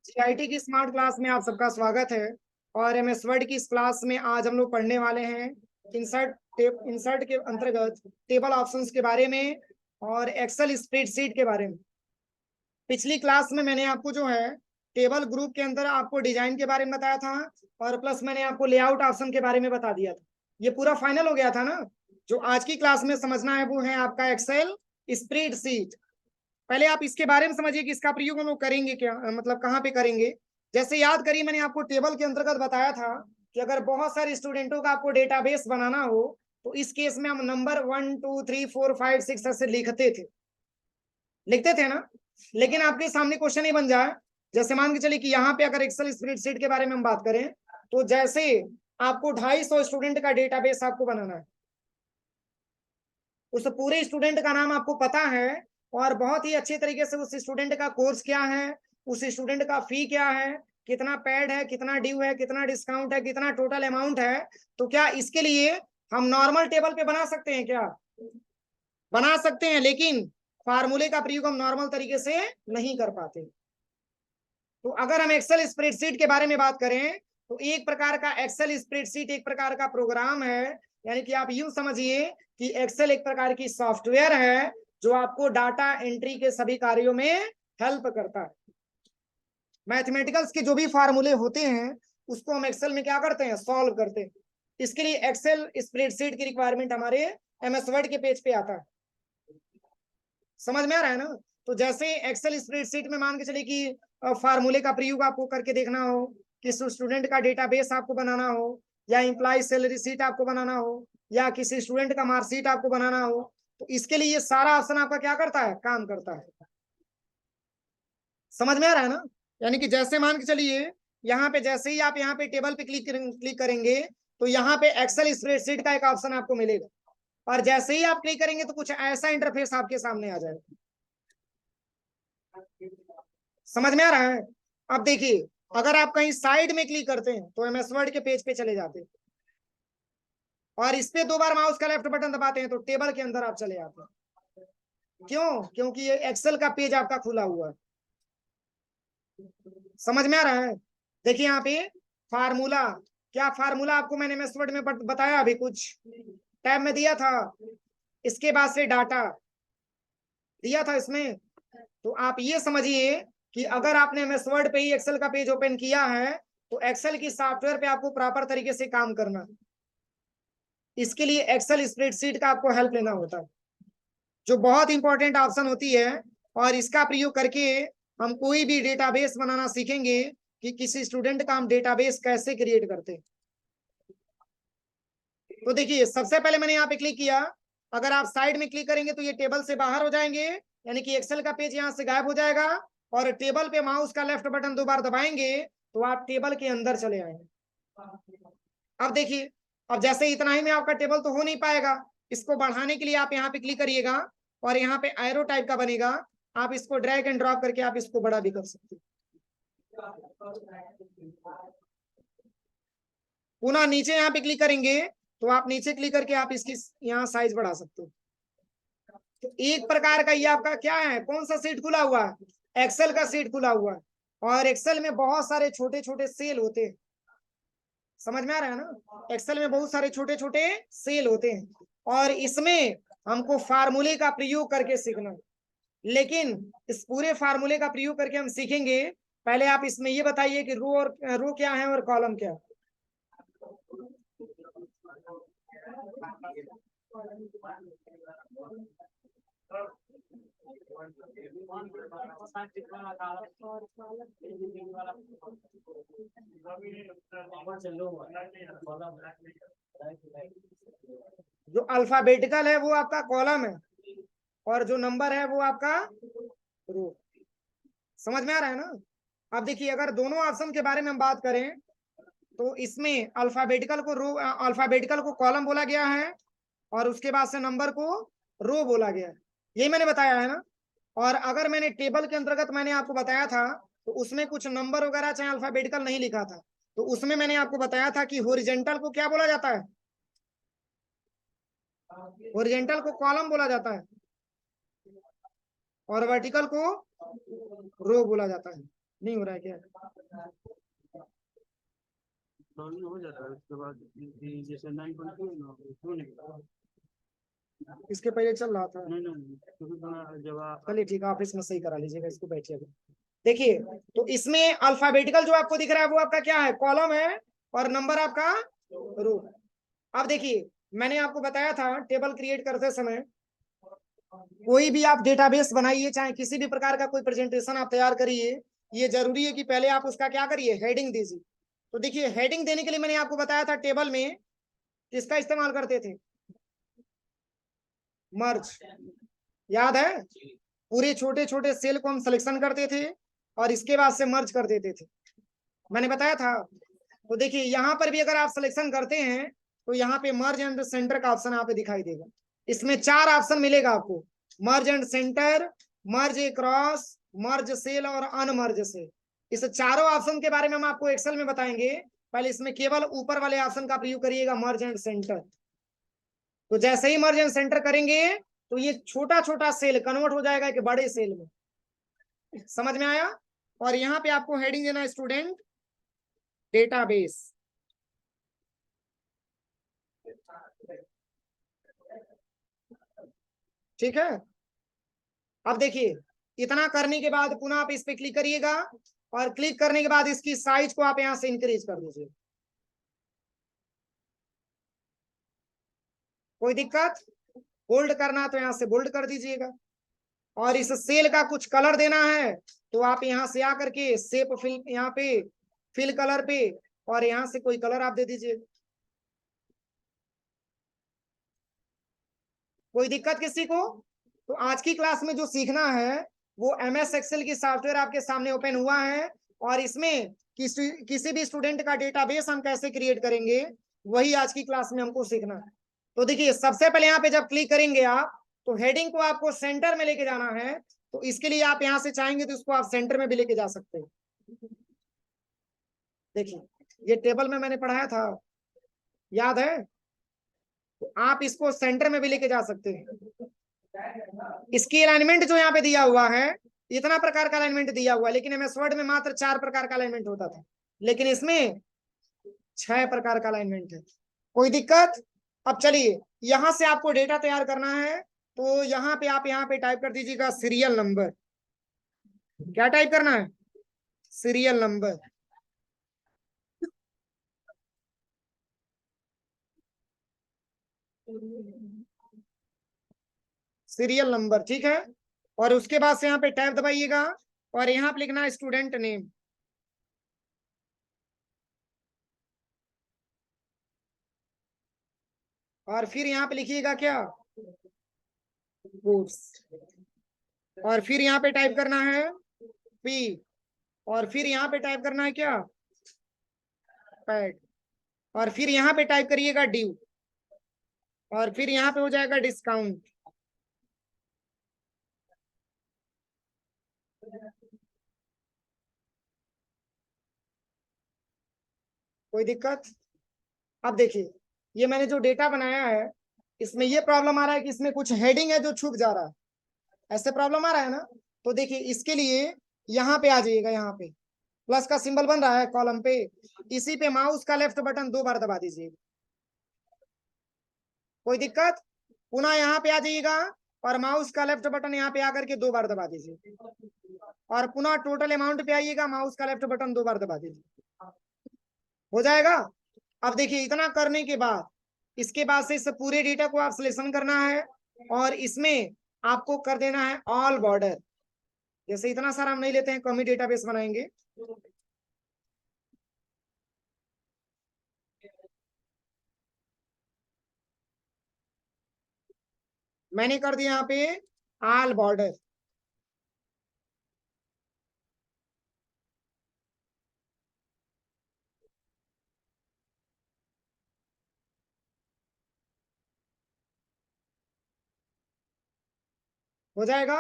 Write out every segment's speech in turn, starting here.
GIT की smart class में आप सबका स्वागत है। और एमएस वर्ड की इस क्लास में आज हम लोग पढ़ने वाले हैं इंसर्ट के अंतर्गत टेबल ऑप्शंस के बारे में और एक्सेल स्प्रेडशीट के बारे में। पिछली क्लास में मैंने आपको जो है टेबल ग्रुप के अंदर आपको डिजाइन के बारे में बताया था और प्लस मैंने आपको लेआउट ऑप्शन के बारे में बता दिया था। ये पूरा फाइनल हो गया था ना। जो आज की क्लास में समझना है वो है आपका एक्सेल स्प्रेडशीट। पहले आप इसके बारे में समझिए कि इसका प्रयोग हम लोग करेंगे क्या, मतलब कहाँ पे करेंगे। जैसे याद करिए, मैंने आपको टेबल के अंतर्गत बताया था कि अगर बहुत सारे स्टूडेंटों का आपको डेटाबेस बनाना हो तो इस केस में हम नंबर 1 2 3 4 5 6 ऐसे लिखते थे ना। लेकिन आपके सामने क्वेश्चन ही बन जाए, जैसे मान के चलिए कि यहाँ पे अगर एक्सेल स्प्रेडशीट के बारे में हम बात करें तो जैसे आपको 250 स्टूडेंट का डेटाबेस आपको बनाना है, उस पूरे स्टूडेंट का नाम आपको पता है और बहुत ही अच्छे तरीके से उस स्टूडेंट का कोर्स क्या है, उस स्टूडेंट का फी क्या है, कितना पेड है, कितना ड्यू है, कितना डिस्काउंट है, कितना टोटल अमाउंट है। तो क्या इसके लिए हम नॉर्मल टेबल पे बना सकते हैं क्या? बना सकते हैं, लेकिन फार्मूले का प्रयोग हम नॉर्मल तरीके से नहीं कर पाते। तो अगर हम एक्सेल स्प्रेडशीट के बारे में बात करें तो एक प्रकार का एक्सेल स्प्रेडशीट एक प्रकार का प्रोग्राम है। यानी कि आप यूं समझिए कि एक्सेल एक प्रकार की सॉफ्टवेयर है जो आपको डाटा एंट्री के सभी कार्यों में हेल्प करता है। मैथमेटिकल्स के जो भी फार्मूले होते हैं उसको हम एक्सेल में क्या करते हैं, सॉल्व करते हैं। इसके लिए एक्सेल स्प्रेडशीट की रिक्वायरमेंट हमारे एमएस वर्ड के पेज पे आता है। समझ में आ रहा है ना। तो जैसे एक्सेल स्प्रेडशीट में मान के चलिए कि फार्मूले का प्रयोग आपको करके देखना हो, किसी स्टूडेंट का डेटाबेस आपको बनाना हो, या इंप्लॉय सैलरी शीट आपको बनाना हो, या किसी स्टूडेंट का मार्कशीट आपको बनाना हो, तो इसके लिए ये सारा ऑप्शन आपका क्या करता है, काम करता है। समझ में आ रहा है ना। यानी कि जैसे मान के चलिए यहाँ पे जैसे ही आप यहाँ पे टेबल पे क्लिक करेंगे तो यहाँ पे एक्सेल स्प्रेडशीट का एक ऑप्शन आपको मिलेगा और जैसे ही आप क्लिक करेंगे तो कुछ ऐसा इंटरफेस आपके सामने आ जाएगा। समझ में आ रहा है। अब देखिए, अगर आप कहीं साइड में क्लिक करते हैं तो एमएस वर्ड के पेज पे चले जाते हैं और इस पे 2 बार माउस का लेफ्ट बटन दबाते हैं तो टेबल के अंदर आप चले आते हैं। क्यों? क्योंकि ये एक्सेल का पेज आपका खुला हुआ है। समझ में आ रहा है। देखिए यहाँ पे फार्मूला, क्या फार्मूला आपको मैंने एमएस वर्ड में बताया, अभी कुछ टैब में दिया था। इसके बाद से डाटा दिया था इसमें। तो आप ये समझिए कि अगर आपने एमएस वर्ड पे ही एक्सेल का पेज ओपन किया है तो एक्सेल की सॉफ्टवेयर पे आपको प्रॉपर तरीके से काम करना है। इसके लिए एक्सेल स्प्रेडशीट का आपको हेल्प लेना होता है, जो बहुत इंपॉर्टेंट ऑप्शन होती है। और इसका प्रयोग करके हम कोई भी डेटाबेस बनाना सीखेंगे कि किसी स्टूडेंट का हम डेटाबेस कैसे क्रिएट करते हैं। तो देखिए, सबसे पहले मैंने यहाँ पे क्लिक किया। अगर आप साइड में क्लिक करेंगे तो ये टेबल से बाहर हो जाएंगे, यानी कि एक्सेल का पेज यहाँ से गायब हो जाएगा और टेबल पे माउस का लेफ्ट बटन 2 बार दबाएंगे तो आप टेबल के अंदर चले आएंगे। अब देखिए, अब जैसे इतना ही में आपका टेबल तो हो नहीं पाएगा। इसको बढ़ाने के लिए आप यहाँ पे क्लिक करिएगा और यहाँ पे एरो टाइप का बनेगा, आप इसको ड्रैग एंड ड्रॉप करके आप इसको बड़ा भी कर सकते हैं। पुनः नीचे यहाँ पे क्लिक करेंगे तो आप नीचे क्लिक करके आप इसकी यहाँ साइज बढ़ा सकते हो। तो एक प्रकार का ये आपका क्या है, कौन सा सीट खुला हुआ है, एक्सेल का सीट खुला हुआ है। और एक्सेल में बहुत सारे छोटे छोटे सेल होते हैं। समझ में आ रहा है ना। एक्सेल में बहुत सारे छोटे छोटे सेल होते हैं और इसमें हमको फार्मूले का प्रयोग करके सीखना है। लेकिन इस पूरे फार्मूले का प्रयोग करके हम सीखेंगे, पहले आप इसमें ये बताइए कि रो क्या है और कॉलम क्या है। जो अल्फाबेटिकल है वो आपका कॉलम है और जो नंबर है वो आपका रो। समझ में आ रहा है ना। अब देखिए, अगर दोनों ऑप्शन के बारे में हम बात करें तो इसमें अल्फाबेटिकल को कॉलम बोला गया है और उसके बाद से नंबर को रो बोला गया है। यही मैंने बताया है ना। और अगर मैंने टेबल के अंतर्गत मैंने आपको बताया था तो उसमें कुछ नंबर वगैरह चाहे अल्फाबेटिकल नहीं लिखा था, तो उसमें मैंने आपको बताया था कि हॉरिजॉन्टल को क्या बोला जाता है, हॉरिजॉन्टल को कॉलम बोला जाता है और वर्टिकल को रो बोला जाता है। नहीं हो रहा है क्या? लॉगिन हो जाता है उसके बाद जैसे 9.2 ना क्यों नहीं? इसके पहले चल रहा था। नहीं नहीं, क्योंकि जब चलिए ठीक है, आप इसमें सही करा लीजिएगा, इसको बैठिए अभी। देखिए, तो इसमें अल्फाबेटिकल जो आपको दिख रहा है वो आपका क्या है, कॉलम है, और नंबर आपका रो। अब देखिए, मैंने आपको बताया था टेबल क्रिएट करते समय कोई भी आप डेटाबेस बनाइए, चाहे किसी भी प्रकार का कोई प्रेजेंटेशन आप तैयार करिए, ये जरूरी है कि पहले आप उसका क्या करिए, हेडिंग दीजिए। तो देखिए, हेडिंग देने के लिए मैंने आपको बताया था टेबल में किसका इस्तेमाल करते थे, मर्ज, याद है? पूरे छोटे छोटे सेल को हम सिलेक्शन करते थे और इसके बाद से मर्ज कर देते थे, मैंने बताया था। तो देखिए, यहाँ पर भी अगर आप सिलेक्शन करते हैं तो यहाँ पे मर्ज एंड सेंटर का ऑप्शन यहाँ पे दिखाई देगा। इसमें 4 ऑप्शन मिलेगा आपको, merge and centre, merge cross, merge cell और अनमर्ज सेल। इस चारों ऑप्शन के बारे में हम आपको एक्सेल में बताएंगे, पहले इसमें केवल ऊपर वाले ऑप्शन का प्रयोग करिएगा, मर्ज एंड सेंटर। तो जैसे ही मर्ज एंड सेंटर करेंगे तो ये छोटा छोटा सेल कन्वर्ट हो जाएगा एक बड़े सेल में, समझ में आया? और यहाँ पे आपको हेडिंग देना है स्टूडेंट डेटाबेस। ठीक है, अब देखिए, इतना करने के बाद पुनः आप इस पे क्लिक करिएगा, और क्लिक करने के बाद इसकी साइज को आप यहां से इंक्रीज कर दीजिए। कोई दिक्कत? बोल्ड करना तो यहां से बोल्ड कर दीजिएगा, और इस सेल का कुछ कलर देना है तो आप यहां से आकर के शेप फिल, यहाँ पे फिल कलर पे, और यहां से कोई कलर आप दे दीजिए। कोई दिक्कत किसी को? तो आज की क्लास में जो सीखना है वो MS एक्सेल की सॉफ्टवेयर आपके सामने ओपन हुआ है, और इसमें किसी भी स्टूडेंट का डेटाबेस हम कैसे क्रिएट करेंगे वही आज की क्लास में हमको सीखना है। तो देखिए, सबसे पहले यहाँ पे जब क्लिक करेंगे आप, तो हेडिंग को आपको सेंटर में लेके जाना है। तो इसके लिए आप यहाँ से चाहेंगे तो इसको आप सेंटर में भी लेके जा सकते हैं। देखिए, ये टेबल में मैंने पढ़ाया था, याद है? तो आप इसको सेंटर में भी लेके जा सकते हैं। इसकी अलाइनमेंट जो यहाँ पे दिया हुआ है, इतना प्रकार का अलाइनमेंट दिया हुआ है, लेकिन MS वर्ड में मात्र 4 प्रकार का अलाइनमेंट होता था, लेकिन इसमें 6 प्रकार का अलाइनमेंट है। कोई दिक्कत? अब चलिए, यहां से आपको डेटा तैयार करना है, तो यहाँ पे आप यहाँ पे टाइप कर दीजिएगा सीरियल नंबर। क्या टाइप करना है? Serial number. सीरियल नंबर, ठीक है। और उसके बाद से यहाँ पे टैब दबाइएगा, और यहाँ पे लिखना है स्टूडेंट नेम। और फिर यहाँ पे लिखिएगा क्या, कोर्स। और फिर यहाँ पे टाइप करना है पी, और फिर यहाँ पे टाइप करना है क्या, पैड। और फिर यहाँ पे टाइप करिएगा ड्यू, और फिर यहाँ पे हो जाएगा डिस्काउंट। कोई दिक्कत? अब देखिए, ये मैंने जो डेटा बनाया है, इसमें ये प्रॉब्लम आ रहा है कि इसमें कुछ हेडिंग है जो छूट जा रहा है, ऐसे प्रॉब्लम आ रहा है ना? तो देखिए, इसके लिए यहाँ पे आ जाइएगा, यहाँ पे प्लस का सिंबल बन रहा है कॉलम पे, इसी पे माउस का लेफ्ट बटन 2 बार दबा दीजिए। कोई दिक्कत? पुनः यहाँ पे आ जाइएगा, और माउस का लेफ्ट बटन यहाँ पे आकर के 2 बार दबा दीजिए, और पुनः टोटल अमाउंट पे आइएगा, माउस का लेफ्ट बटन 2 बार दबा दीजिए, हो जाएगा। अब देखिए, इतना करने के बाद इसके बाद से इस पूरे डेटा को आप सिलेक्शन करना है, और इसमें आपको कर देना है ऑल बॉर्डर। जैसे इतना सारा हम नहीं लेते हैं, कम ही डेटाबेस बनाएंगे। मैंने कर दिया यहाँ पे ऑल बॉर्डर। हो जाएगा।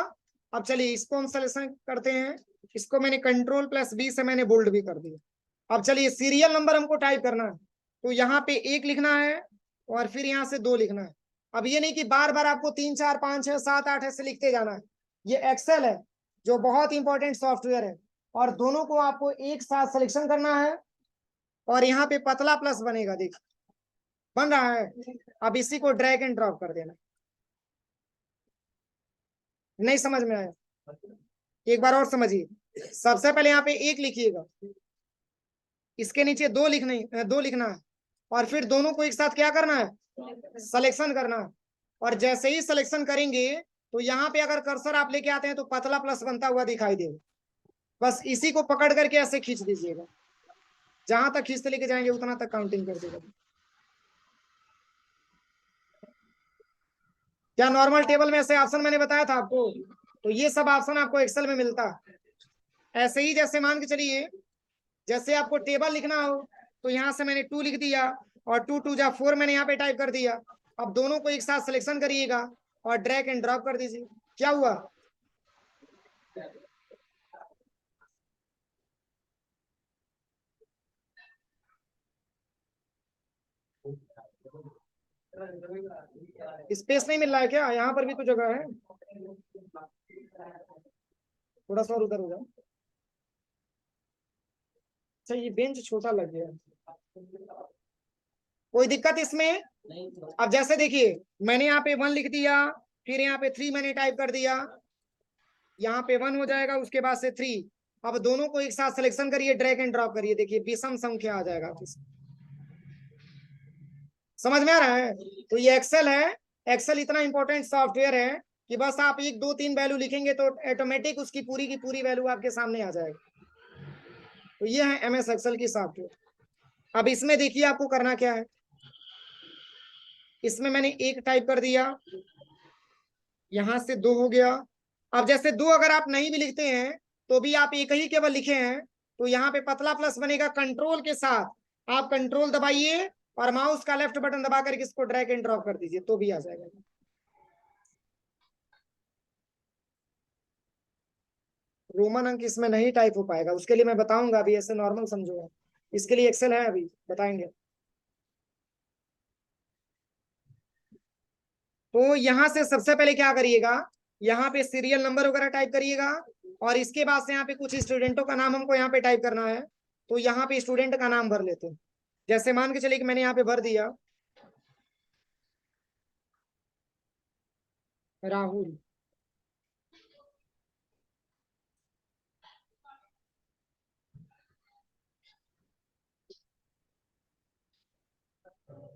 अब चलिए, इसको हम सिलेक्शन करते हैं, इसको मैंने Ctrl+V से मैंने बोल्ड भी कर दिया। अब चलिए, सीरियल नंबर हमको टाइप करना है, तो यहाँ पे 1 लिखना है, और फिर यहाँ से 2 लिखना है। अब ये नहीं कि बार बार आपको 3 4 5 6 7 8 ऐसे लिखते जाना है, ये एक्सेल है जो बहुत इंपॉर्टेंट सॉफ्टवेयर है, और दोनों को आपको एक साथ सिलेक्शन करना है और यहाँ पे पतला प्लस बनेगा, देखिए बन रहा है। अब इसी को ड्रैग एंड ड्रॉप कर देना। नहीं समझ में आया? एक बार और समझिए। सबसे पहले यहाँ पे एक लिखिएगा, इसके नीचे दो लिखना है और फिर दोनों को एक साथ क्या करना है, सिलेक्शन करना है। और जैसे ही सिलेक्शन करेंगे तो यहाँ पे अगर कर्सर आप लेके आते हैं तो पतला प्लस बनता हुआ दिखाई देगा। बस इसी को पकड़ करके ऐसे खींच दीजिएगा, जहां तक खींचते लेके जाएंगे उतना तक काउंटिंग कर देगा। क्या नॉर्मल टेबल में ऐसे ऑप्शन मैंने बताया था आपको? तो ये सब ऑप्शन आपको एक्सेल में मिलता है। ऐसे ही जैसे मान के चलिए, जैसे आपको टेबल लिखना हो तो यहाँ से मैंने 2 लिख दिया और 2 2 जा 4 मैंने यहाँ पे टाइप कर दिया। अब दोनों को एक साथ सिलेक्शन करिएगा और ड्रैग एंड ड्रॉप कर दीजिए। क्या हुआ? स्पेस नहीं मिल रहा है क्या? यहाँ पर भी तो जगह है, थोड़ा सा और उधर हो जाओ। अच्छा ये बेंच छोटा लग गया, कोई दिक्कत इसमें? अब जैसे देखिए मैंने यहाँ पे 1 लिख दिया, फिर यहाँ पे 3 मैंने टाइप कर दिया, यहाँ पे 1 हो जाएगा, उसके बाद से 3। अब दोनों को एक साथ सिलेक्शन करिए, ड्रैग एंड ड्रॉप करिए, देखिए विषम संख्या आ जाएगा। समझ में आ रहा है? तो ये एक्सेल है। एक्सेल इतना इंपॉर्टेंट सॉफ्टवेयर है कि बस आप 1 2 3 वैल्यू लिखेंगे तो ऑटोमेटिक उसकी पूरी की पूरी वैल्यू आपके सामने आ जाएगी। तो ये है एमएस एक्सेल की सॉफ्टवेयर। अब इसमें देखिए आपको करना क्या है। इसमें मैंने 1 टाइप कर दिया, यहां से 2 हो गया। अब जैसे 2 अगर आप नहीं भी लिखते हैं तो भी आप एक ही केवल लिखे हैं तो यहाँ पे पतला प्लस बनेगा। कंट्रोल के साथ आप कंट्रोल दबाइए और माउस का लेफ्ट बटन दबा करके इसको ड्रैग एंड ड्रॉप कर दीजिए तो भी आ जाएगा। रोमन अंक इसमें नहीं टाइप हो पाएगा, उसके लिए मैं बताऊंगा, अभी ऐसे नॉर्मल समझो। इसके लिए एक्सेल है, अभी बताएंगे। तो यहाँ से सबसे पहले क्या करिएगा, यहाँ पे सीरियल नंबर वगैरह टाइप करिएगा और इसके बाद से यहाँ पे कुछ स्टूडेंटों का नाम हमको यहाँ पे टाइप करना है। तो यहाँ पे स्टूडेंट का नाम भर लेते हैं। जैसे मान के चलिए कि मैंने यहाँ पे भर दिया राहुल।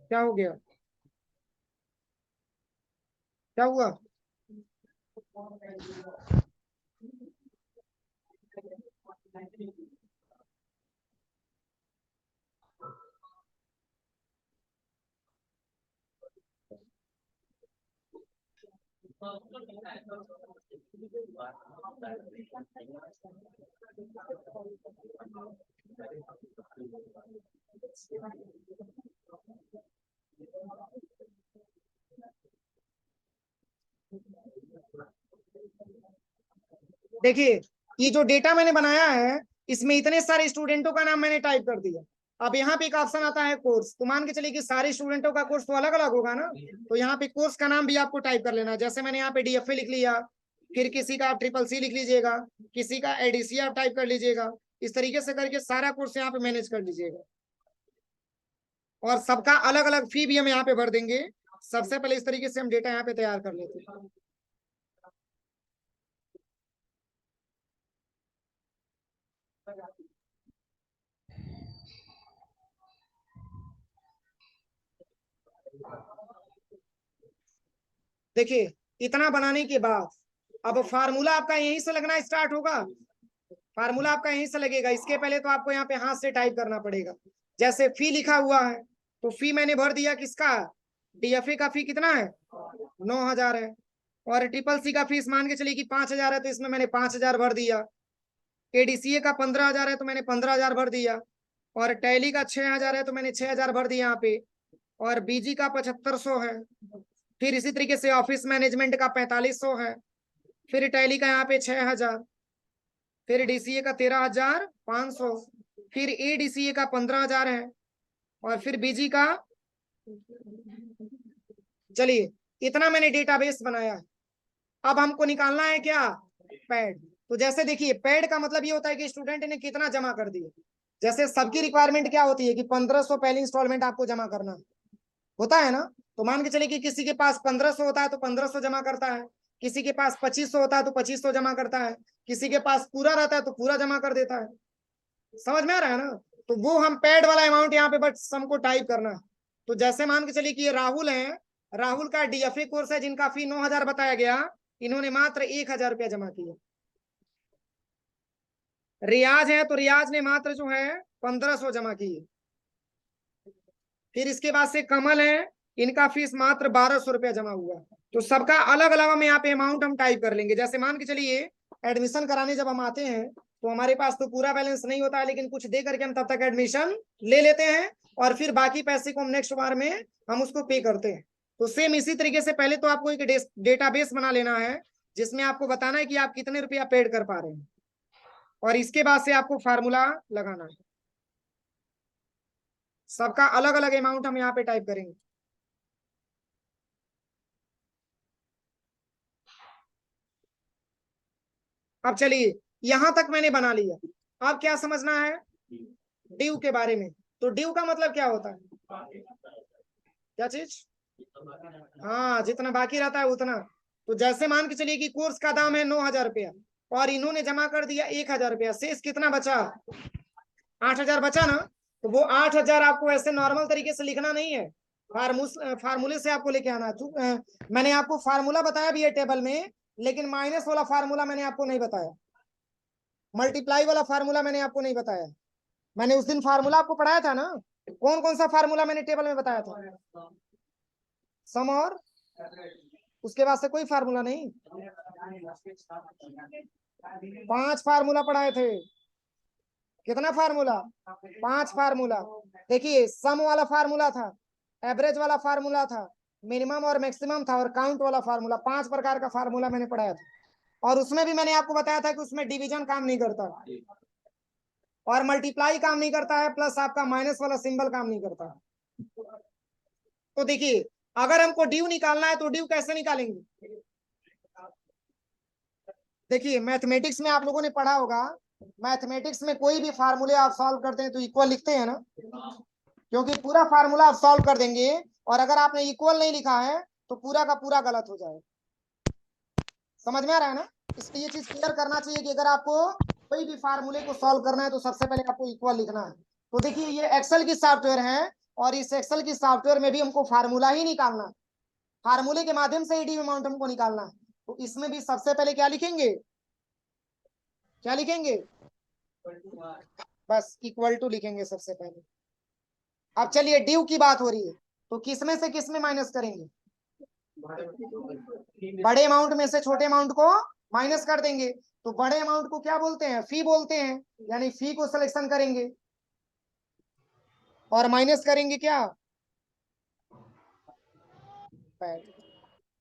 क्या हो गया? क्या हुआ? देखिए ये जो डेटा मैंने बनाया है इसमें इतने सारे स्टूडेंटों का नाम मैंने टाइप कर दिया। अब यहाँ पे एक ऑप्शन आता है कोर्स, तो मान के चलिए कि सारे स्टूडेंटों का कोर्स तो अलग अलग होगा ना, तो यहाँ पे कोर्स का नाम भी आपको टाइप कर लेना। जैसे मैंने यहाँ पे डीएफए लिख लिया, फिर किसी का आप ट्रिपल सी लिख लीजिएगा, किसी का एडीसी आप टाइप कर लीजिएगा। इस तरीके से करके सारा कोर्स यहाँ पे मैनेज कर लीजिएगा और सबका अलग अलग फी भी हम यहाँ पे भर देंगे। सबसे पहले इस तरीके से हम डेटा यहाँ पे तैयार कर लेते हैं। देखिए इतना बनाने के बाद अब फार्मूला आपका यहीं से लगना स्टार्ट होगा। फार्मूला आपका यहीं से लगेगा, इसके पहले तो आपको यहाँ पे हाथ से टाइप करना पड़ेगा। जैसे फी लिखा हुआ है तो फी मैंने भर दिया किसका, डीएफए का फी कितना है 9,000 है। और ट्रिपल सी का फीस मान के चलिए कि 5,000 है तो इसमें मैंने 5,000 भर दिया। एडीसीए का 15,000 है तो मैंने 15,000 भर दिया। और टैली का 6,000 है तो मैंने 6,000 भर दिया यहाँ पे। और बीजी का 7,500 है। फिर इसी तरीके से ऑफिस मैनेजमेंट का 4,500 है। फिर टैली का यहाँ पे 6,000। फिर डीसीए का 13,500। फिर एडीसीए का 15,000 है। और फिर बीजी का, चलिए इतना मैंने डेटाबेस बनाया है। अब हमको निकालना है क्या, पैड। तो जैसे देखिए पेड का मतलब ये होता है कि स्टूडेंट ने कितना जमा कर दिया। जैसे सबकी रिक्वायरमेंट क्या होती है कि 1500 पहली इंस्टॉलमेंट आपको जमा करना होता है ना। तो मान के चलिए कि किसी के पास 1500 होता है तो 1500 जमा करता है, किसी के पास 2500 होता है तो 2500 जमा करता है, किसी के पास पूरा रहता है तो पूरा जमा कर देता है। समझ में आ रहा है ना। तो वो हम पेड वाला अमाउंट यहाँ पे बस हमको टाइप करना है। तो जैसे मान के चलिए कि ये राहुल है, राहुल का डीएफए कोर्स है जिनका फी 9000 बताया गया, इन्होंने मात्र 1000 रुपया जमा किया। रियाज है तो रियाज ने मात्र जो है 1500 जमा किए। फिर इसके बाद से कमल है, इनका फीस मात्र 1200 रुपया जमा हुआ। तो सबका अलग अलग हम यहाँ पे अमाउंट हम टाइप कर लेंगे। जैसे मान के चलिए एडमिशन कराने जब हम आते हैं तो हमारे पास तो पूरा बैलेंस नहीं होता है, लेकिन कुछ दे करके हम तब तक एडमिशन ले लेते हैं और फिर बाकी पैसे को हम नेक्स्ट बार में हम उसको पे करते हैं। तो सेम इसी तरीके से पहले तो आपको एक डेटाबेस बना लेना है जिसमें आपको बताना है कि आप कितने रुपया पेड कर पा रहे हैं, और इसके बाद से आपको फार्मूला लगाना है। सबका अलग अलग अमाउंट हम यहाँ पे टाइप करेंगे। अब चलिए यहां तक मैंने बना लिया। अब क्या समझना है ड्यू के बारे में। तो ड्यू का मतलब क्या होता है, क्या चीज, हाँ जितना बाकी रहता है उतना। तो जैसे मान के चलिए कि कोर्स का दाम है 9000 रुपया और इन्होंने जमा कर दिया 1000 रुपया, शेष कितना बचा, 8000 बचा ना। तो वो 8000 आपको ऐसे नॉर्मल तरीके से लिखना नहीं है, फार्मूले से आपको लेके आना है। मैंने आपको फार्मूला बताया भी है टेबल में, लेकिन माइनस वाला फार्मूला मैंने आपको नहीं बताया, मल्टीप्लाई वाला फार्मूला मैंने आपको नहीं बताया। मैंने उस दिन फार्मूला आपको पढ़ाया था ना, कौन कौन सा फार्मूला मैंने टेबल में बताया था, सम और उसके बाद से कोई फार्मूला नहीं, 5 फार्मूला पढ़ाए थे। कितना फार्मूला, 5 फार्मूला। देखिए सम वाला फार्मूला था, एवरेज वाला फार्मूला था, मिनिमम और मैक्सिमम था, और काउंट वाला फार्मूला, 5 प्रकार का फार्मूला मैंने पढ़ाया था। और उसमें भी मैंने आपको बताया था कि उसमें डिवीजन काम नहीं करता और मल्टीप्लाई काम नहीं करता है, प्लस आपका माइनस वाला सिंबल काम नहीं करता। तो देखिए अगर हमको ड्यू निकालना है तो ड्यू कैसे निकालेंगे। देखिए मैथमेटिक्स में आप लोगों ने पढ़ा होगा, मैथमेटिक्स में कोई भी फार्मूले आप सॉल्व करते हैं तो इक्वल लिखते हैं ना, क्योंकि पूरा फार्मूला आप सॉल्व कर देंगे और अगर आपने इक्वल नहीं लिखा है तो पूरा का पूरा गलत हो जाएगा। समझ में आ रहा है ना। इसलिए ये चीज क्लियर करना चाहिए कि अगर आपको कोई भी फार्मूले को सॉल्व करना है तो सबसे पहले आपको इक्वल लिखना है। तो देखिए ये एक्सेल की सॉफ्टवेयर है और इस एक्सेल की सॉफ्टवेयर में भी हमको फार्मूला ही निकालना है, फार्मूले के माध्यम से डी अमाउंट हमको निकालना है। तो इसमें भी सबसे पहले क्या लिखेंगे, क्या लिखेंगे, बस इक्वल टू लिखेंगे सबसे पहले। अब चलिए ड्यू की बात हो रही है तो किसमें से किसमें माइनस करेंगे, बड़े अमाउंट में से छोटे अमाउंट को माइनस कर देंगे। तो बड़े अमाउंट को क्या बोलते हैं, फी बोलते हैं, यानी फी को सिलेक्शन करेंगे और माइनस करेंगे क्या, पैड।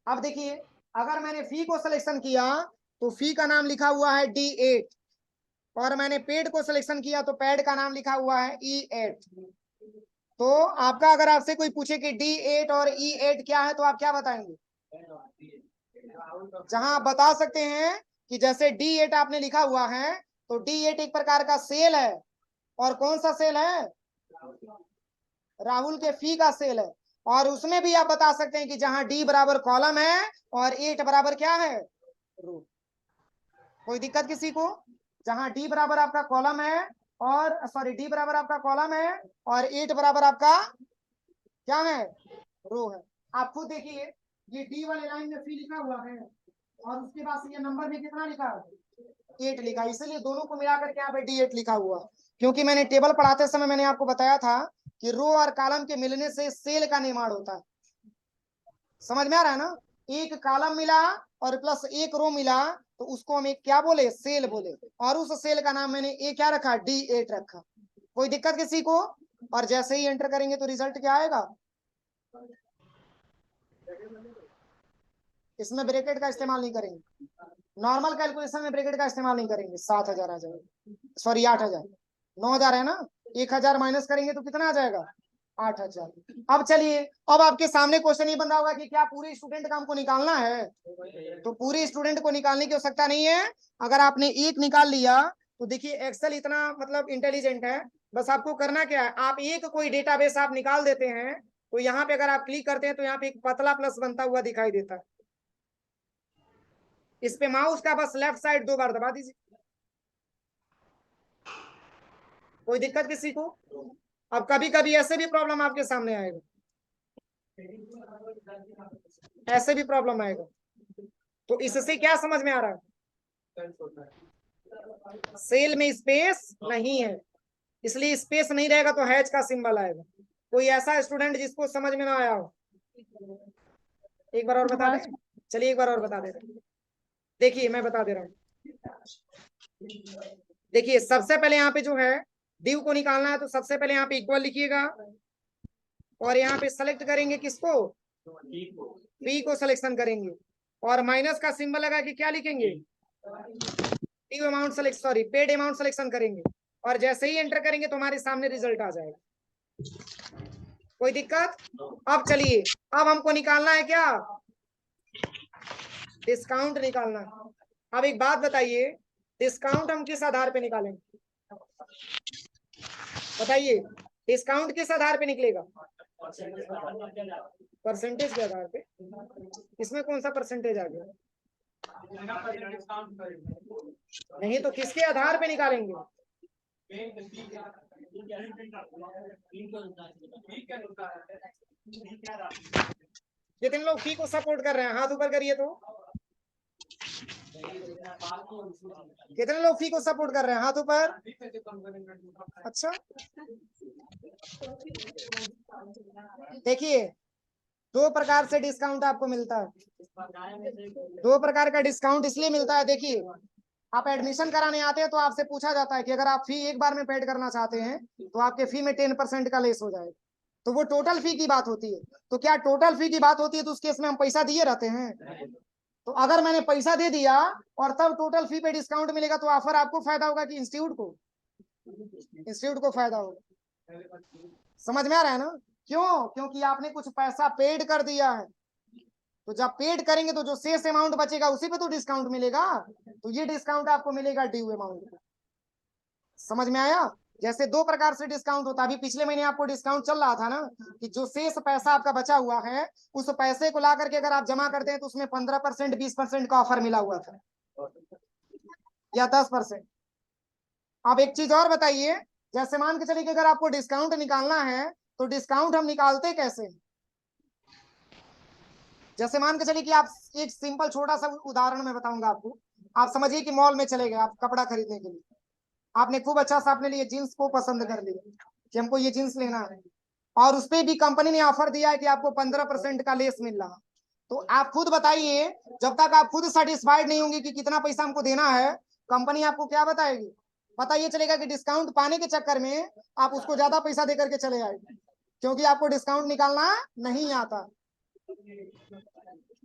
अब देखिए अगर मैंने फी को सिलेक्शन किया तो फी का नाम लिखा हुआ है D8 और मैंने पेड को सिलेक्शन किया तो पैड का नाम लिखा हुआ है E8। तो आपका अगर आपसे कोई पूछे कि D8 और E8 क्या है तो आप क्या बताएंगे, जहां आप बता सकते हैं कि जैसे D8 आपने लिखा हुआ है तो D8 एक प्रकार का सेल है, और कौन सा सेल है, राहुल के फी का सेल है। और उसमें भी आप बता सकते हैं कि जहां D बराबर कॉलम है और 8 बराबर क्या है, रो। कोई दिक्कत किसी को, जहां D बराबर आपका कॉलम है और सॉरी D बराबर आपका कॉलम है और 8 बराबर आपका क्या है, रो है। आप खुद देखिए ये D वाले लाइन में फी लिखा हुआ है और उसके बाद से ये नंबर में कितना लिखा है, 8 लिखा है, इसलिए दोनों को मिलाकर के यहाँ पे D8 लिखा हुआ। क्योंकि मैंने टेबल पढ़ाते समय मैंने आपको बताया था कि रो और कॉलम के मिलने से सेल का निर्माण होता है। समझ में आ रहा है ना, एक कॉलम मिला और प्लस एक रो मिला तो उसको हम एक क्या बोले, सेल बोले, और उस सेल का नाम मैंने ए क्या रखा, D8 रखा। कोई दिक्कत किसी को, और जैसे ही एंटर करेंगे तो रिजल्ट क्या आएगा, इसमें ब्रैकेट का इस्तेमाल नहीं करेंगे, नॉर्मल कैलकुलेशन में ब्रैकेट का इस्तेमाल नहीं करेंगे। 7000 आ जाएगा, सॉरी 8000, 9000 है ना, 1000 माइनस करेंगे तो कितना आ जाएगा 8,000। अब चलिए, अब आपके सामने क्वेश्चन ये बन रहा होगा कि क्या पूरे स्टूडेंट का हमको निकालना है? तो पूरे स्टूडेंट को निकालने की आवश्यकता नहीं है। अगर आपने एक निकाल लिया तो देखिए एक्सेल इतना मतलब इंटेलिजेंट है, बस आपको करना क्या है, आप एक कोई डेटाबेस आप निकाल देते हैं, तो यहाँ पे अगर आप क्लिक करते हैं तो यहाँ पे एक पतला प्लस बनता हुआ दिखाई देता है। इस पे माउस का बस लेफ्ट साइड 2 बार दबा दीजिए। कोई दिक्कत किसी को? अब कभी कभी ऐसे भी प्रॉब्लम आपके सामने आएगा, ऐसे भी प्रॉब्लम आएगा। तो इससे क्या समझ में आ रहा है? सेल में स्पेस नहीं है, इसलिए स्पेस नहीं रहेगा तो हैच का सिंबल आएगा। कोई ऐसा स्टूडेंट जिसको समझ में ना आया हो? एक बार और बता दें। चलिए एक बार और बता दे रहे। देखिए मैं बता दे रहा हूँ। देखिए सबसे पहले यहाँ पे जो है डिव को निकालना है, तो सबसे पहले यहाँ पे इक्वल लिखिएगा और यहाँ पे सेलेक्ट करेंगे किसको? पी को सिलेक्शन करेंगे और माइनस का सिंबल लगा के क्या लिखेंगे? Due amount select, sorry paid amount selection करेंगे और जैसे ही एंटर करेंगे तो हमारे सामने रिजल्ट आ जाएगा। कोई दिक्कत? अब चलिए, अब हमको निकालना है क्या? डिस्काउंट निकालना है। अब एक बात बताइए, डिस्काउंट हम किस आधार पे निकालेंगे? बताइए, डिस्काउंट किस आधार पे निकलेगा? परसेंटेज के आधार पे। इसमें कौन सा परसेंटेज आ गया? नहीं तो किसके आधार पे निकालेंगे? जितने लोग फी को सपोर्ट कर रहे हैं हाथ ऊपर करिए तो। कितने लोग फी को सपोर्ट कर रहे हैं हाथ ऊपर? अच्छा, देखिए 2 प्रकार से डिस्काउंट आपको मिलता है। 2 प्रकार का डिस्काउंट इसलिए मिलता है, देखिए आप एडमिशन कराने आते हैं तो आपसे पूछा जाता है कि अगर आप फी एक बार में पेड करना चाहते हैं तो आपके फी में 10% का लेस हो जाएगा, तो वो टोटल फी की बात होती है। तो क्या टोटल फी की बात होती है तो उस केस में हम पैसा दिए रहते हैं? तो अगर मैंने पैसा दे दिया और तब टोटल फी पे डिस्काउंट मिलेगा तो ऑफर आपको फायदा होगा कि इंस्टीट्यूट को? इंस्टीट्यूट को फायदा होगा। समझ में आ रहा है ना? क्यों? क्योंकि आपने कुछ पैसा पेड कर दिया है, तो जब पेड करेंगे तो जो शेष अमाउंट बचेगा उसी पे तो डिस्काउंट मिलेगा। तो ये डिस्काउंट आपको मिलेगा ड्यू अमाउंट। समझ में आया? जैसे 2 प्रकार से डिस्काउंट होता है, अभी पिछले महीने आपको डिस्काउंट चल रहा था ना कि जो शेष पैसा आपका बचा हुआ है उस पैसे को ला करके अगर आप जमा करते हैं तो उसमें 15% 20% का ऑफर मिला हुआ था या 10%। अब एक चीज और बताइए, जैसे मान के चलिए कि अगर आपको डिस्काउंट निकालना है तो डिस्काउंट हम निकालते कैसे? जैसे मान के चलिए कि आप, एक सिंपल छोटा सा उदाहरण मैं बताऊंगा आपको। आप समझिए कि मॉल में चले गए आप कपड़ा खरीदने के लिए, आपने खूब अच्छा सा अपने लिए जींस को पसंद कर लिया कि हमको ये जींस लेना है, और उस पर भी कंपनी ने ऑफर दिया है कि आपको 15% का लेस मिल रहा। तो आप खुद बताइए, जब तक आप खुद सेटिस्फाइड नहीं होंगे कि कितना पैसा हमको देना है, कंपनी आपको क्या बताएगी? पता ये चलेगा कि डिस्काउंट पाने के चक्कर में आप उसको ज्यादा पैसा दे करके चले आएंगे, क्योंकि आपको डिस्काउंट निकालना नहीं आता।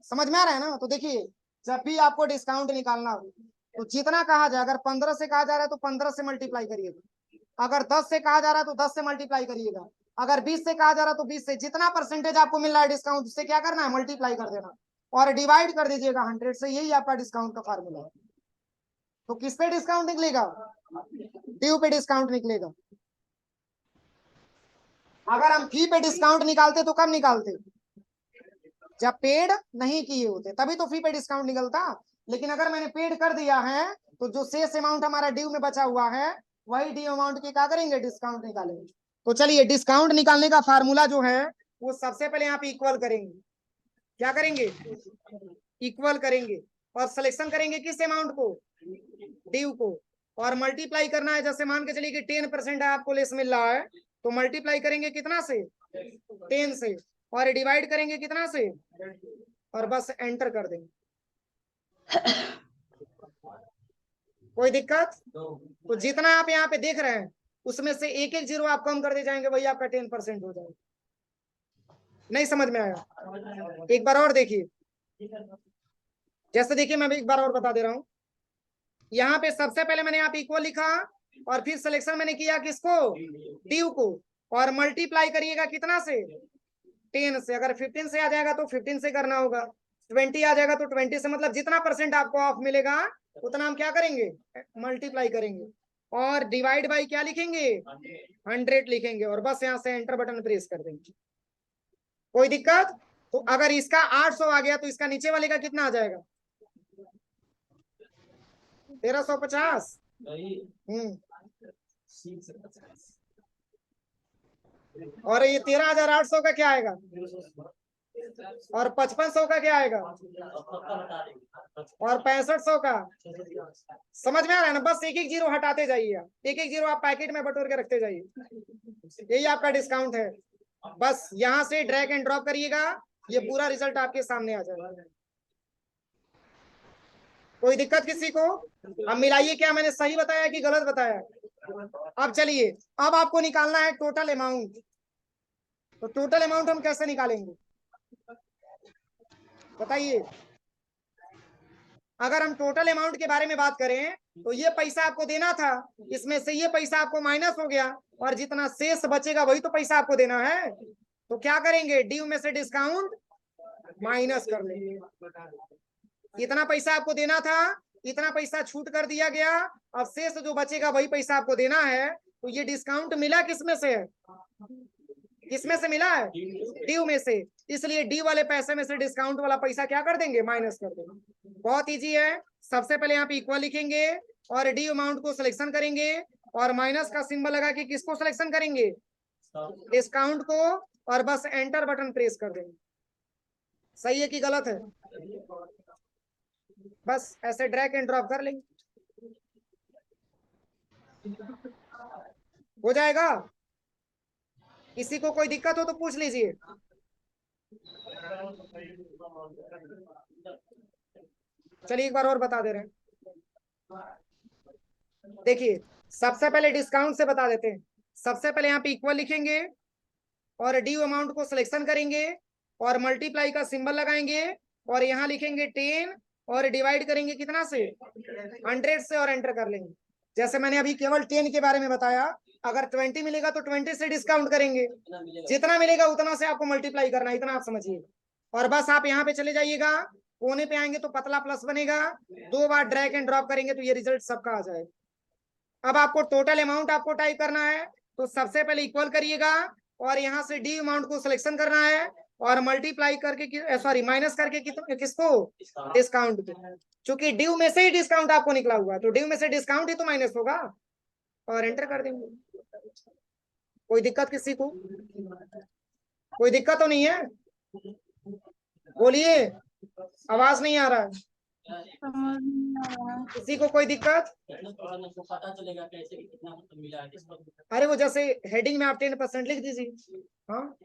समझ में आ रहा है ना? तो देखिए, जब भी आपको डिस्काउंट निकालना हो तो जितना कहा जाए, अगर 15 से कहा जा रहा है तो 15 से मल्टीप्लाई करिएगा, अगर 10 से कहा जा रहा है तो 10 से मल्टीप्लाई करिएगा, अगर 20 से कहा जा रहा है तो 20 से। जितना परसेंटेज आपको मिल रहा है डिस्काउंट, उससे क्या करना है? मल्टीप्लाई कर देना और डिवाइड कर दीजिएगा 100 से। यही आपका डिस्काउंट का फार्मूला है। तो किस पे डिस्काउंट निकलेगा? ड्यू पे डिस्काउंट निकलेगा। अगर हम फी पे डिस्काउंट निकालते तो कब निकालते? जब पेड नहीं किए होते, तभी तो फी पे डिस्काउंट निकलता। लेकिन अगर मैंने पेड कर दिया है तो जो शेष अमाउंट हमारा ड्यू में बचा हुआ है वही ड्यू अमाउंट की क्या करेंगे? डिस्काउंट निकालेंगे। तो चलिए, डिस्काउंट निकालने का फार्मूला जो है वो सबसे पहले यहाँ पे इक्वल करेंगे। क्या करेंगे? इक्वल करेंगे और सिलेक्शन करेंगे किस अमाउंट को? ड्यू को। और मल्टीप्लाई करना है, जैसे मान के चलिए कि 10% आपको लेस मिल रहा है तो मल्टीप्लाई करेंगे कितना से? 10 से। और डिवाइड करेंगे कितना से? और बस एंटर कर देंगे। कोई दिक्कत? तो जितना आप यहाँ पे देख रहे हैं उसमें से एक एक जीरो आप कम कर दे जाएंगे, वही आपका 10% हो जाएगा। नहीं समझ में आया? एक बार और देखिए, जैसे देखिए मैं एक बार और बता दे रहा हूं। यहाँ पे सबसे पहले मैंने यहाँ पे इक्वल लिखा और फिर सिलेक्शन मैंने किया किसको? ड्यू को। और मल्टीप्लाई करिएगा कितना से, 10 से। अगर 15 से आ जाएगा तो 15 से करना होगा, 20 आ जाएगा तो 20 से, मतलब जितना परसेंट आपको ऑफ मिलेगा उतना हम क्या करेंगे, मल्टीप्लाई करेंगे। और डिवाइड बाई क्या लिखेंगे, 100 लिखेंगे, और बस यहाँ से एंटर बटन प्रेस कर देंगे। कोई दिक्कत? तो अगर इसका 800 आ गया तो इसका नीचे वाले का कितना आ जाएगा, 1350। और ये 13,800 का क्या आएगा, और 5500 का क्या आएगा, और 6500 का। समझ में आ रहा है ना? बस एक एक जीरो हटाते जाइए, एक एक जीरो आप पैकेट में बटोर के रखते जाइए, यही आपका डिस्काउंट है। बस यहाँ से ड्रैग एंड ड्रॉप करिएगा, ये पूरा रिजल्ट आपके सामने आ जाएगा। कोई दिक्कत किसी को? अब मिलाइए, क्या मैंने सही बताया कि गलत बताया? अब चलिए, अब आपको निकालना है टोटल अमाउंट। तो टोटल अमाउंट हम कैसे निकालेंगे बताइए? अगर हम टोटल अमाउंट के बारे में बात करें तो ये पैसा आपको देना था, इसमें से ये पैसा आपको माइनस हो गया, और जितना शेष बचेगा वही तो पैसा आपको देना है। तो क्या करेंगे, ड्यू में से डिस्काउंट माइनस कर लेंगे। इतना पैसा आपको देना था, इतना पैसा छूट कर दिया गया, अब शेष जो बचेगा वही पैसा आपको देना है। तो ये डिस्काउंट मिला किसमें से है, किसमें से मिला है, ड्यू में से। इसलिए डी वाले पैसे में से डिस्काउंट वाला पैसा क्या कर देंगे, माइनस कर देंगे। बहुत इजी है। सबसे पहले यहाँ पे इक्वल लिखेंगे और डी अमाउंट को सिलेक्शन करेंगे, और माइनस का सिंबल लगा के किसको सिलेक्शन करेंगे, डिस्काउंट को, और बस एंटर बटन प्रेस कर देंगे। सही है कि गलत है? बस ऐसे ड्रैग एंड ड्रॉप कर लेंगे, हो जाएगा। किसी को कोई दिक्कत हो तो पूछ लीजिए। चलिए एक बार और बता दे रहे हैं। देखिए, सबसे पहले डिस्काउंट से बता देते हैं। सबसे पहले यहाँ पे इक्वल लिखेंगे और ड्यू अमाउंट को सिलेक्शन करेंगे और मल्टीप्लाई का सिंबल लगाएंगे, और यहाँ लिखेंगे 10 और डिवाइड करेंगे कितना से, 100 से, और एंटर कर लेंगे। जैसे मैंने अभी केवल 10 के बारे में बताया, अगर 20 मिलेगा तो 20 से डिस्काउंट करेंगे, जितना मिलेगा उतना से आपको मल्टीप्लाई करना, इतना आप समझिए। और बस आप यहाँ पे चले जाइएगा, कोने पे आएंगे तो पतला प्लस बनेगा, 2 बार ड्रैग एंड ड्रॉप करेंगे तो ये रिजल्ट सबका आ जाएगा। अब आपको टोटल अमाउंट आपको टाइप करना है, तो सबसे पहले इक्वल करिएगा और यहाँ से डी अमाउंट को सिलेक्शन करना है, और मल्टीप्लाई करके, सॉरी माइनस करके किसको, डिस्काउंट को। चूंकि ड्यू में से ही डिस्काउंट आपको निकला हुआ, तो ड्यू में से डिस्काउंट ही तो माइनस होगा, और एंटर कर देंगे। कोई दिक्कत किसी को? कोई दिक्कत तो नहीं है? बोलिए, आवाज नहीं आ रहा है किसी को? कोई दिक्कत? पता चलेगा कैसे कि कितना मिला है किसको? अरे वो जैसे हेडिंग में आप 10% लिख दीजिए। हाँ,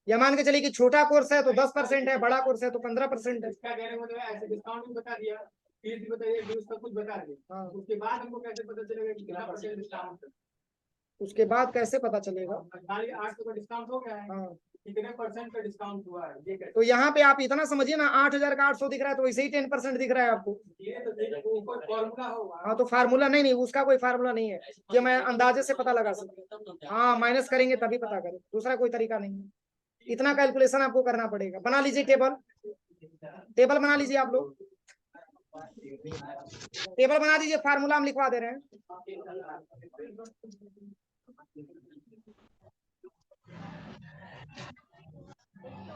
या मान के चलिए कि छोटा कोर्स है तो 10% है, बड़ा कोर्स है तो 15% है। ऐसे डिस्काउंट भी बता दिया, फीस भी बताइए, ड्यूज सब कुछ बता दिया। हाँ, उसके बाद हमको कैसे पता चलेगा कि कितना परसेंट डिस्काउंट है? उसके बाद कैसे पता चलेगा? 800 का डिस्काउंट हो गया है, हाँ, कितने परसेंट का डिस्काउंट हुआ है ये कैसे? तो यहाँ पे आप इतना समझिए ना, 8,000 का 800 दिख रहा है तो वैसे ही 10% दिख रहा है आपको। ये तो देखो कोई फॉर्मूला होगा। हाँ, तो फार्मूला नहीं, उसका कोई फार्मूला नहीं है, ये मैं अंदाजे से पता लगा सकता। हाँ, माइनस करेंगे तभी पता करें, दूसरा कोई तरीका नहीं है। इतना कैलकुलेशन आपको करना पड़ेगा। बना लीजिए टेबल, टेबल बना लीजिए आप लोग, टेबल बना दीजिए, फार्मूला हम लिखवा दे रहे हैं।